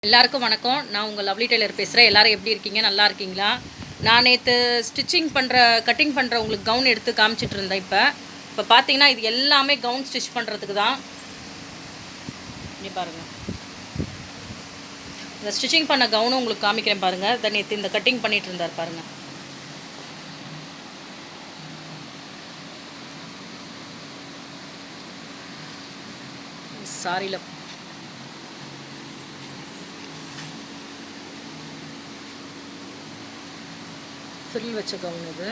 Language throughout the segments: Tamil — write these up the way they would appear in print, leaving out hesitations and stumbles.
எல்லாருக்கும் வணக்கம். நான் உங்கள் லவ்லி டெய்லர் பேசுகிறேன். எல்லோரும் எப்படி இருக்கீங்க? நல்லா இருக்கீங்களா? நான் நேற்று கட்டிங் பண்ணுற உங்களுக்கு கவுன் எடுத்து காமிச்சிட்டு இருந்தேன். இப்போ பார்த்தீங்கன்னா இது எல்லாமே கவுன் ஸ்டிச் பண்ணுறதுக்கு தான். இங்கே பாருங்கள், இந்த ஸ்டிச்சிங் பண்ண கவுனும் உங்களுக்கு காமிக்கிறேன் பாருங்கள். இதை நேற்று இந்த கட்டிங் பண்ணிகிட்டு இருந்தார் பாருங்கள். சாரியில் ஃபில் வச்ச கவுன் இது.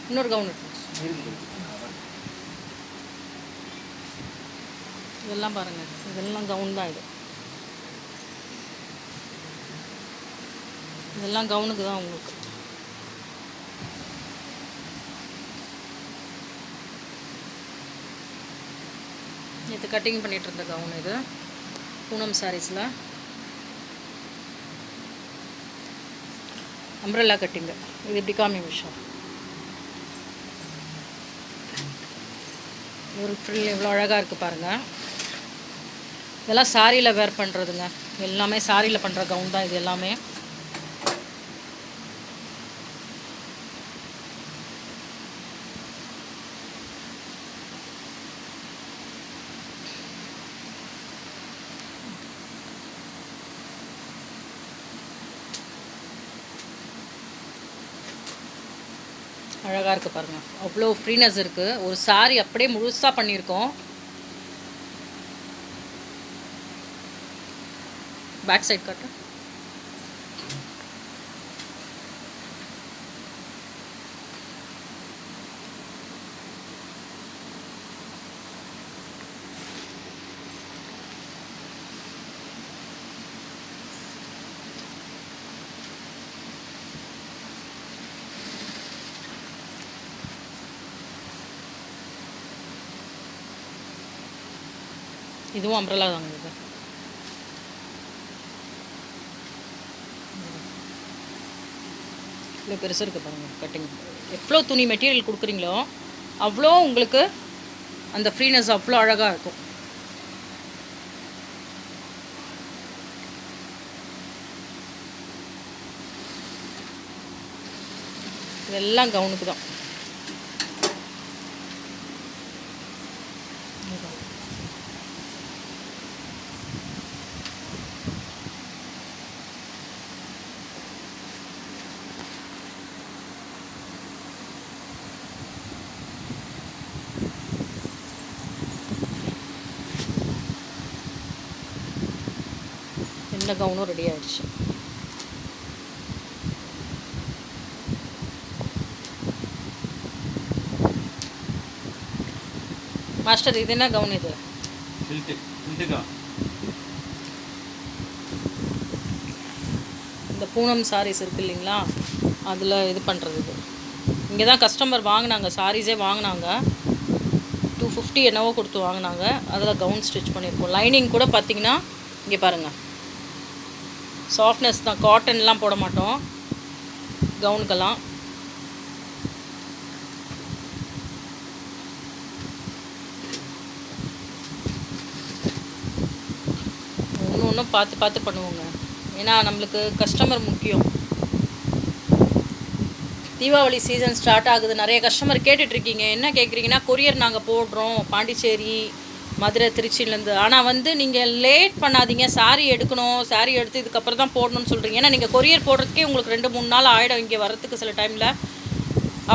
இன்னொரு கவுன் இதெல்லாம் பாருங்கள், இதெல்லாம் கவுன் தான். இதெல்லாம் கவுனுக்கு தான் உங்களுக்கு. இது கட்டிங் பண்ணிகிட்டு இருந்த கவுன் இது பூனம் சாரீஸில் அம்ப்ரெல்லா கட்டிங்கு. இது இப்படி காமி விஷயம். ஒரு ஃப்ரில் எவ்வளோ அழகாக இருக்குது பாருங்கள். இதெல்லாம் சாரியில் வேர் பண்ணுறதுங்க. எல்லாமே சாரியில் பண்ணுற கவுன் தான் இது எல்லாமே. அழகாக இருக்குது பாருங்கள். அவ்வளோ ஃப்ரீனஸ் இருக்குது. ஒரு சாரி அப்படியே முழுசாக பண்ணியிருக்கோம். பேக் சைட் காட்டு. இதுவும் அம்ப்ரெல்லா தாங்க. இது இவ்வளோ பெருசாக இருக்குது பாருங்கள். கட்டிங் எவ்வளோ துணி மெட்டீரியல் கொடுக்குறீங்களோ அவ்வளோ உங்களுக்கு அந்த ஃப்ரீனஸ் அவ்வளோ அழகாக இருக்கும். இதெல்லாம் கவுனுக்கு தான். இந்த கவுனும் ரெடி ஆகிடுச்சு. மாஸ்டர் இது என்ன கவுன்? இது இந்த பூனம் சாரீஸ் இருக்குது இல்லைங்களா, அதில் இது பண்ணுறது. இது இங்கே தான் கஸ்டமர் வாங்கினாங்க, சாரீஸே வாங்கினாங்க. 250 என்னவோ கொடுத்து வாங்கினாங்க. அதில் கவுன் ஸ்டிச் பண்ணியிருக்கோம். லைனிங் கூட பார்த்திங்கன்னா இங்கே பாருங்கள், சாஃப்ட்னஸ் தான். காட்டன்லாம் போட மாட்டோம் கவுனுக்கெல்லாம். ஒன்றும் பார்த்து பண்ணுவோங்க. ஏன்னா நம்மளுக்கு கஸ்டமர் முக்கியம். தீபாவளி சீசன் ஸ்டார்ட் ஆகுது. நிறைய கஸ்டமர் கேட்டுட்ருக்கீங்க. என்ன கேட்குறீங்கன்னா, கொரியர் நாங்கள் போடுறோம் பாண்டிச்சேரி, மதுரை, திருச்சியிலேருந்து. ஆனால் நீங்கள் லேட் பண்ணாதீங்க. சாரீ எடுக்கணும், சாரீ எடுத்து இதுக்கப்புறம் தான் போடணும்னு சொல்கிறீங்க. ஏன்னா நீங்கள் கொரியர் போடுறதுக்கே உங்களுக்கு 2-3 நாள் ஆகிடும் இங்கே வரத்துக்கு சில டைமில்.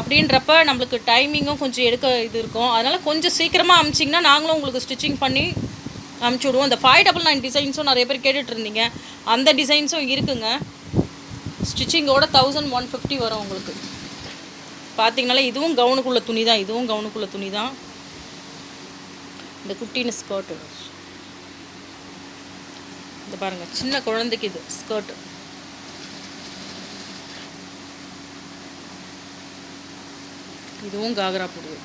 அப்படின்றப்ப நம்மளுக்கு டைமிங்கும் கொஞ்சம் இது இருக்கும். அதனால் கொஞ்சம் சீக்கிரமாக அனுப்பிச்சிங்கன்னா நாங்களும் உங்களுக்கு ஸ்டிச்சிங் பண்ணி அனுப்பிச்சி விடுவோம். இந்த 599 டிசைன்ஸும் நிறைய பேர் கேட்டுட்ருந்தீங்க. அந்த டிசைன்ஸும் இருக்குங்க. ஸ்டிச்சிங்கோட 1150 வரும் உங்களுக்கு. பார்த்திங்கனாலே இதுவும் கவுனுக்குள்ள துணி தான். இதுவும் கவுனுக்குள்ள துணி தான். இந்த குட்டின்னு ஸ்கர்ட்டு. இந்த பாருங்கள், சின்ன குழந்தைக்கு இது ஸ்கர்ட்டு. இதுவும் காகரா புடவை.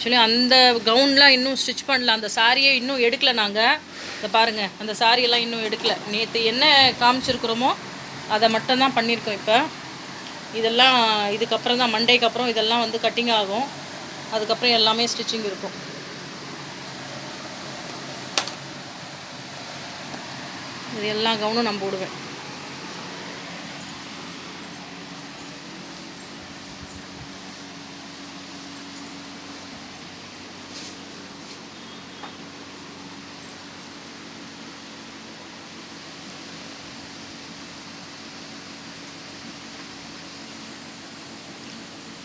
ஆக்சுவலி அந்த கவுன்லாம் இன்னும் ஸ்டிச் பண்ணல, அந்த சாரியை இன்னும் எடுக்கலை நாங்கள். இதை பாருங்கள், அந்த சாரியெல்லாம் இன்னும் எடுக்கலை. நேற்று என்ன காமிச்சிருக்கிறோமோ அதை மட்டும்தான் பண்ணியிருக்கோம். இப்போ இதெல்லாம் இதுக்கப்புறம் தான், மண்டேக்கு அப்புறம் இதெல்லாம் வந்து கட்டிங் ஆகும். அதுக்கப்புறம் எல்லாமே ஸ்டிச்சிங் இருக்கும். இது எல்லா கவுனும் நான் போடுவேன்.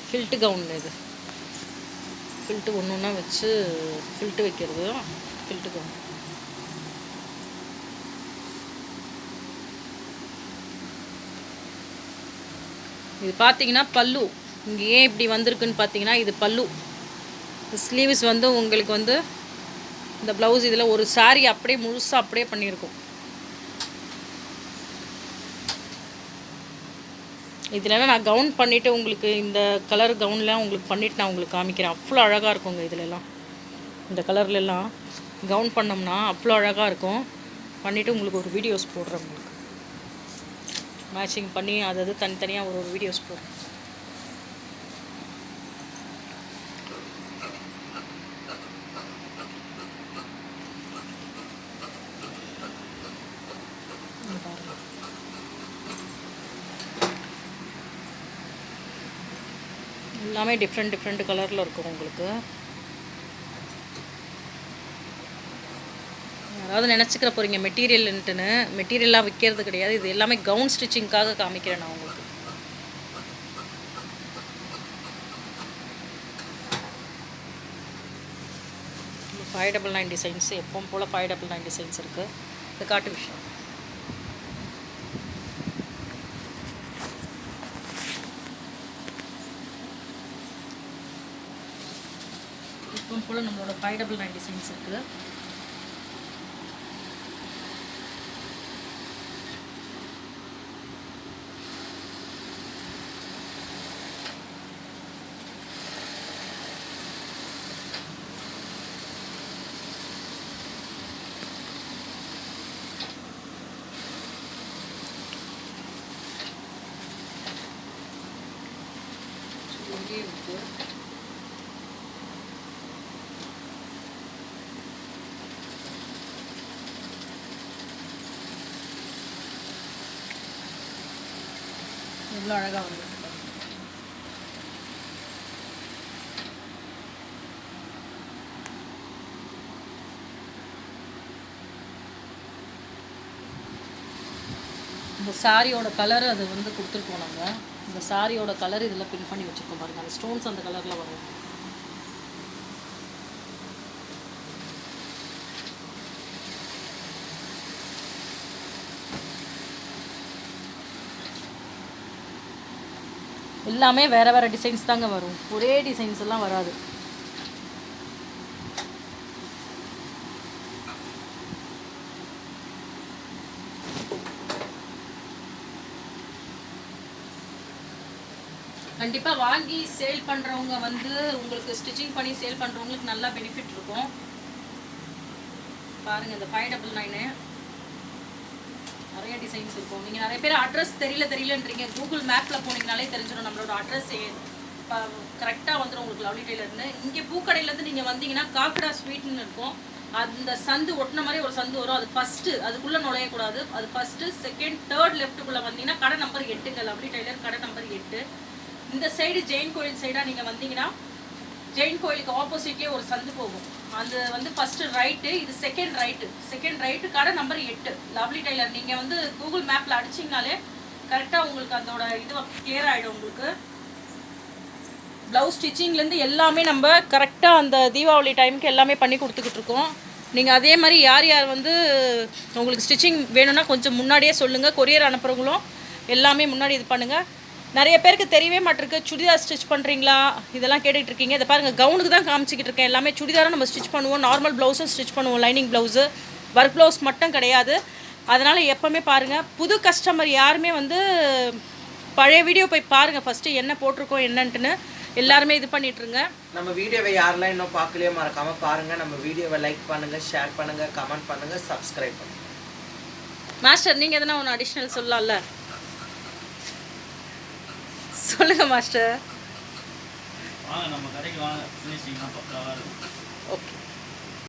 ஃபில்ட்டு கவுன் இது. ஃபில்ட்டு ஒன்று ஒன்றா வச்சு ஃபில்ட்டு வைக்கிறது ஃபில்ட்டு கவுன். இது பார்த்தீங்கன்னா பல்லு. இங்கே ஏன் இப்படி வந்திருக்குன்னு பார்த்தீங்கன்னா, இது பல்லு. ஸ்லீவ்ஸ் வந்து உங்களுக்கு வந்து இந்த ப்ளவுஸ் இதில் ஒரு சாரி அப்படியே முழுசாக அப்படியே பண்ணியிருக்கும். இதில் நான் கவுன் பண்ணிவிட்டு உங்களுக்கு இந்த கலர் கவுன்லாம் உங்களுக்கு பண்ணிவிட்டு நான் உங்களுக்கு காமிக்கிறேன். அவ்வளோ அழகாக இருக்குங்க இதிலெல்லாம். இந்த கலர்லெல்லாம் கவுன் பண்ணோம்னா அவ்வளோ அழகாக இருக்கும். பண்ணிவிட்டு உங்களுக்கு ஒரு வீடியோஸ் போடுறேன். உங்களுக்கு மேட்சிங் பண்ணி அதாவது தனித்தனியாக ஒரு வீடியோஸ் போடுறேன். எல்லாமே டிஃப்ரெண்ட் கலரில் இருக்கும் உங்களுக்கு. யாராவது நினச்சிக்கிற போகிறீங்க மெட்டீரியல்ன்ட்டுன்னு. மெட்டீரியலாக விற்கிறது கிடையாது. இது எல்லாமே கவுன் ஸ்டிச்சிங்காக காமிக்கிறேன் நான் உங்களுக்கு. $599 டிசைன்ஸ், எப்பவும் போல் $599 டிசைன்ஸ் இருக்குது. இது காட்டு விஷயம். எப்பவும் போல் நம்மளோட $599 டிசைன்ஸ் இருக்குது. எவ்வளோ அழகாக வந்து இந்த சாரியோட கலர் அது வந்து கொடுத்துருக்கோம் நாங்கள். இந்த சாரியோட கலர் இதில் பின் பண்ணி வச்சுருக்கோம் பாருங்கள். அந்த ஸ்டோன்ஸ் அந்த கலரில் வரும். எல்லாமே வேறு வேறு டிசைன்ஸ் தாங்க வரும். ஒரே டிசைன்ஸ் எல்லாம் வராது. கண்டிப்பாக வாங்கி சேல் பண்ணுறவங்க வந்து உங்களுக்கு ஸ்டிச்சிங் பண்ணி சேல் பண்ணுறவங்களுக்கு நல்லா பெனிஃபிட் இருக்கும். பாருங்கள், இந்த 599 நிறைய டிசைன்ஸ் இருக்கும். நீங்கள் நிறைய பேர் அட்ரஸ் தெரியலன்றீங்க. கூகுள் மேப்பில் போனீங்கனாலே தெரிஞ்சிடும் நம்மளோட அட்ரஸ் கரெக்டாக வந்துடும் உங்களுக்கு. லவ்லி டெய்லர்னு இங்கே பூக்கடையிலேருந்து நீங்கள் வந்தீங்கன்னா காக்கடா ஸ்வீட்னு இருக்கும். அந்த சந்து ஒட்டின மாதிரி ஒரு சந்து வரும். அது ஃபஸ்ட்டு, அதுக்குள்ளே நுழையக்கூடாது. அது ஃபஸ்ட்டு, செகண்ட், தேர்ட் லெஃப்ட்டுக்குள்ளே வந்தீங்கன்னா கடை நம்பர் 8ங்க. லவ்லி டெய்லர் கடை நம்பர் 8. இந்த சைடு ஜெயின் கோயில் சைடாக நீங்கள் வந்தீங்கன்னா ஜெயின் கோயிலுக்கு ஆப்போசிட்லேயே ஒரு சந்து போகும். அது வந்து ஃபஸ்ட்டு ரைட்டு, இது செகண்ட் ரைட்டு, கடை நம்பர் 8 லவ்லி டெய்லர். நீங்கள் வந்து கூகுள் மேப்பில் அடிச்சிங்கனாலே கரெக்டாக உங்களுக்கு அதோட இது கிளியர் ஆகிடும். உங்களுக்கு ப்ளவுஸ் ஸ்டிச்சிங்லேருந்து எல்லாமே நம்ம கரெக்டாக அந்த தீபாவளி டைமுக்கு எல்லாமே பண்ணி கொடுத்துக்கிட்டு இருக்கோம். நீங்கள் அதே மாதிரி யார் வந்து உங்களுக்கு ஸ்டிச்சிங் வேணும்னா கொஞ்சம் முன்னாடியே சொல்லுங்கள். கொரியர் அனுப்புகிறவங்களும் எல்லாமே முன்னாடி இது பண்ணுங்கள். நிறைய பேருக்கு தெரியவே மாட்டிருக்கு. சுடிதார் ஸ்டிச் பண்ணுறீங்களா இதெல்லாம் கேட்டுகிட்டு இருக்கீங்க. இதை பாருங்கள், கவுனுக்கு தான் காமிச்சிக்கிட்டு இருக்கேன். எல்லாமே சுடிதாரும் நம்ம ஸ்டிச் பண்ணுவோம், நார்மல் ப்ளவுஸும் ஸ்டிச் பண்ணுவோம். லைனிங் ப்ளவுஸு, ஒர்க் ப்ளவுஸ் மட்டும் கிடையாது. அதனால் எப்போவுமே பாருங்கள், புது கஸ்டமர் யாருமே வந்து பழைய வீடியோ போய் பாருங்கள் ஃபஸ்ட்டு என்ன போட்டிருக்கோம் என்னன்ட்டுன்னு. எல்லாருமே இது பண்ணிட்டுருங்க. நம்ம வீடியோவை யாரெல்லாம் இன்னும் பார்க்கலையோ மறக்காமல் பாருங்கள். நம்ம வீடியோவை லைக் பண்ணுங்கள், ஷேர் பண்ணுங்கள், கமெண்ட் பண்ணுங்கள், சப்ஸ்கிரைப் பண்ணுங்கள். மாஸ்டர் நீங்கள் எதனா ஒன்று அடிஷ்னல் சொல்லலாம்ல? சொல்லுங்கள் மாஸ்டர். வாங்க நம்ம கடைக்கு வாங்க, ஃபினிஷிங்லாம் பக்காவாக இருக்கும். ஓகே.